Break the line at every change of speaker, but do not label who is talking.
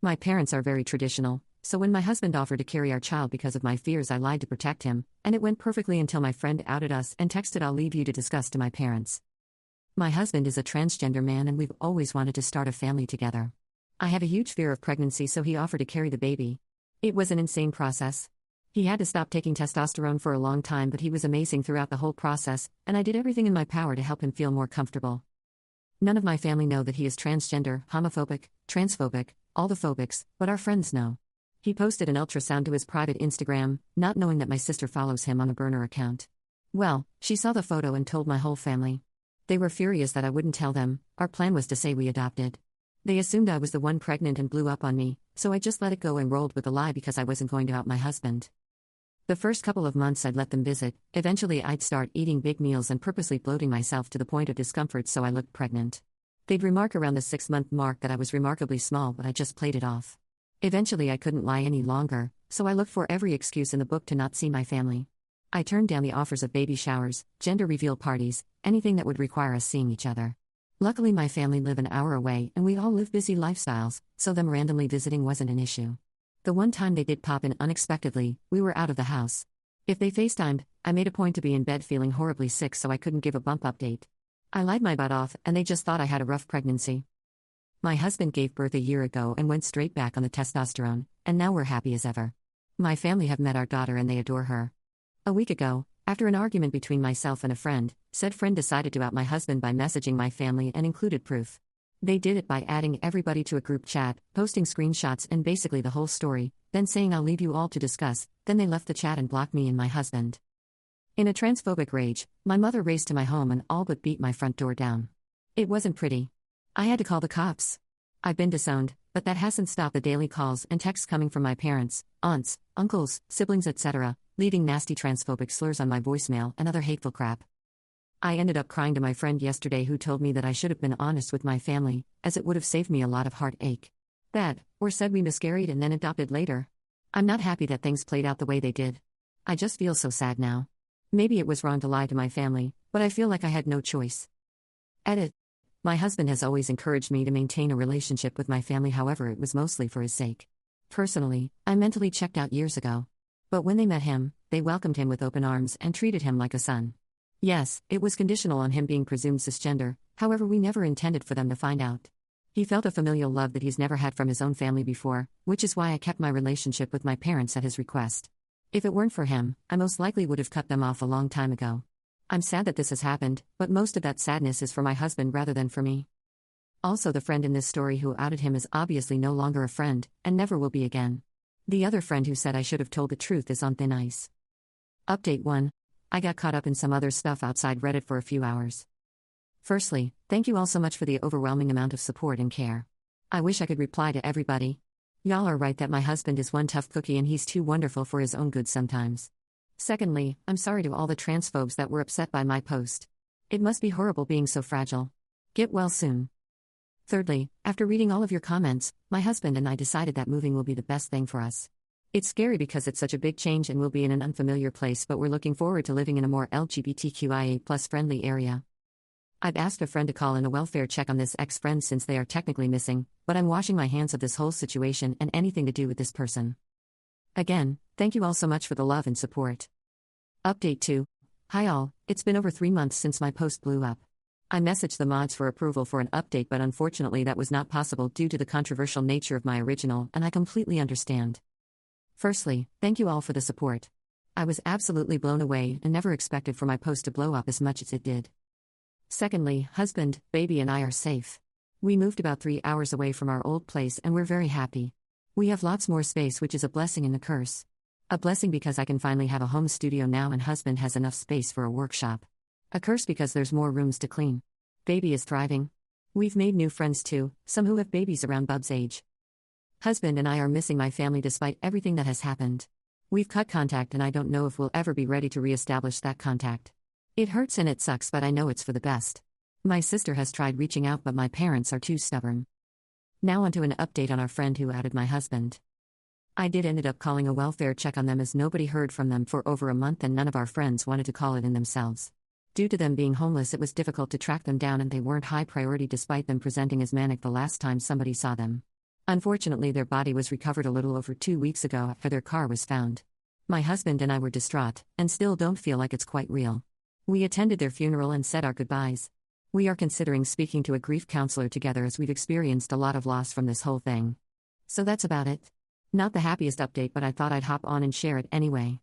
My parents are very traditional, so when my husband offered to carry our child because of my fears, I lied to protect him, and it went perfectly until my friend outed us and texted, "I'll leave you to discuss," to my parents. My husband is a transgender man and we've always wanted to start a family together. I have a huge fear of pregnancy, so he offered to carry the baby. It was an insane process. He had to stop taking testosterone for a long time, but he was amazing throughout the whole process, and I did everything in my power to help him feel more comfortable. None of my family know that he is transgender, homophobic, transphobic, all the phobics, but our friends know. He posted an ultrasound to his private Instagram, not knowing that my sister follows him on a burner account. Well, she saw the photo and told my whole family. They were furious that I wouldn't tell them. Our plan was to say we adopted. They assumed I was the one pregnant and blew up on me, so I just let it go and rolled with the lie because I wasn't going to out my husband. The first couple of months I'd let them visit, eventually I'd start eating big meals and purposely bloating myself to the point of discomfort so I looked pregnant. They'd remark around the 6-month mark that I was remarkably small, but I just played it off. Eventually I couldn't lie any longer, so I looked for every excuse in the book to not see my family. I turned down the offers of baby showers, gender reveal parties, anything that would require us seeing each other. Luckily my family live an hour away and we all live busy lifestyles, so them randomly visiting wasn't an issue. The one time they did pop in unexpectedly, we were out of the house. If they FaceTimed, I made a point to be in bed feeling horribly sick so I couldn't give a bump update. I lied my butt off and they just thought I had a rough pregnancy. My husband gave birth a year ago and went straight back on the testosterone, and now we're happy as ever. My family have met our daughter and they adore her. A week ago, after an argument between myself and a friend, said friend decided to out my husband by messaging my family and included proof. They did it by adding everybody to a group chat, posting screenshots and basically the whole story, then saying I'll leave you all to discuss, then they left the chat and blocked me and my husband. In a transphobic rage, my mother raced to my home and all but beat my front door down. It wasn't pretty. I had to call the cops. I've been disowned, but that hasn't stopped the daily calls and texts coming from my parents, aunts, uncles, siblings, etc., leaving nasty transphobic slurs on my voicemail and other hateful crap. I ended up crying to my friend yesterday who told me that I should have been honest with my family, as it would have saved me a lot of heartache. That, or said we miscarried and then adopted later. I'm not happy that things played out the way they did. I just feel so sad now. Maybe it was wrong to lie to my family, but I feel like I had no choice. Edit. My husband has always encouraged me to maintain a relationship with my family, however it was mostly for his sake. Personally, I mentally checked out years ago. But when they met him, they welcomed him with open arms and treated him like a son. Yes, it was conditional on him being presumed cisgender, however we never intended for them to find out. He felt a familial love that he's never had from his own family before, which is why I kept my relationship with my parents at his request. If it weren't for him, I most likely would have cut them off a long time ago. I'm sad that this has happened, but most of that sadness is for my husband rather than for me. Also, the friend in this story who outed him is obviously no longer a friend, and never will be again. The other friend who said I should have told the truth is on thin ice. Update 1. I got caught up in some other stuff outside Reddit for a few hours. Firstly, thank you all so much for the overwhelming amount of support and care. I wish I could reply to everybody. Y'all are right that my husband is one tough cookie and he's too wonderful for his own good sometimes. Secondly, I'm sorry to all the transphobes that were upset by my post. It must be horrible being so fragile. Get well soon. Thirdly, after reading all of your comments, my husband and I decided that moving will be the best thing for us. It's scary because it's such a big change and we'll be in an unfamiliar place, but we're looking forward to living in a more LGBTQIA+ friendly area. I've asked a friend to call in a welfare check on this ex-friend since they are technically missing, but I'm washing my hands of this whole situation and anything to do with this person. Again, thank you all so much for the love and support. Update 2. Hi all, it's been over 3 months since my post blew up. I messaged the mods for approval for an update, but unfortunately that was not possible due to the controversial nature of my original, and I completely understand. Firstly, thank you all for the support. I was absolutely blown away and never expected for my post to blow up as much as it did. Secondly, husband, baby and I are safe. We moved about 3 hours away from our old place and we're very happy. We have lots more space, which is a blessing and a curse. A blessing because I can finally have a home studio now and husband has enough space for a workshop. A curse because there's more rooms to clean. Baby is thriving. We've made new friends too, some who have babies around Bub's age. Husband and I are missing my family despite everything that has happened. We've cut contact and I don't know if we'll ever be ready to reestablish that contact. It hurts and it sucks, but I know it's for the best. My sister has tried reaching out, but my parents are too stubborn. Now onto an update on our friend who outed my husband. I did ended up calling a welfare check on them as nobody heard from them for over a month and none of our friends wanted to call it in themselves. Due to them being homeless, it was difficult to track them down and they weren't high priority despite them presenting as manic the last time somebody saw them. Unfortunately, their body was recovered a little over 2 weeks ago after their car was found. My husband and I were distraught, and still don't feel like it's quite real. We attended their funeral and said our goodbyes. We are considering speaking to a grief counselor together as we've experienced a lot of loss from this whole thing. So that's about it. Not the happiest update, but I thought I'd hop on and share it anyway.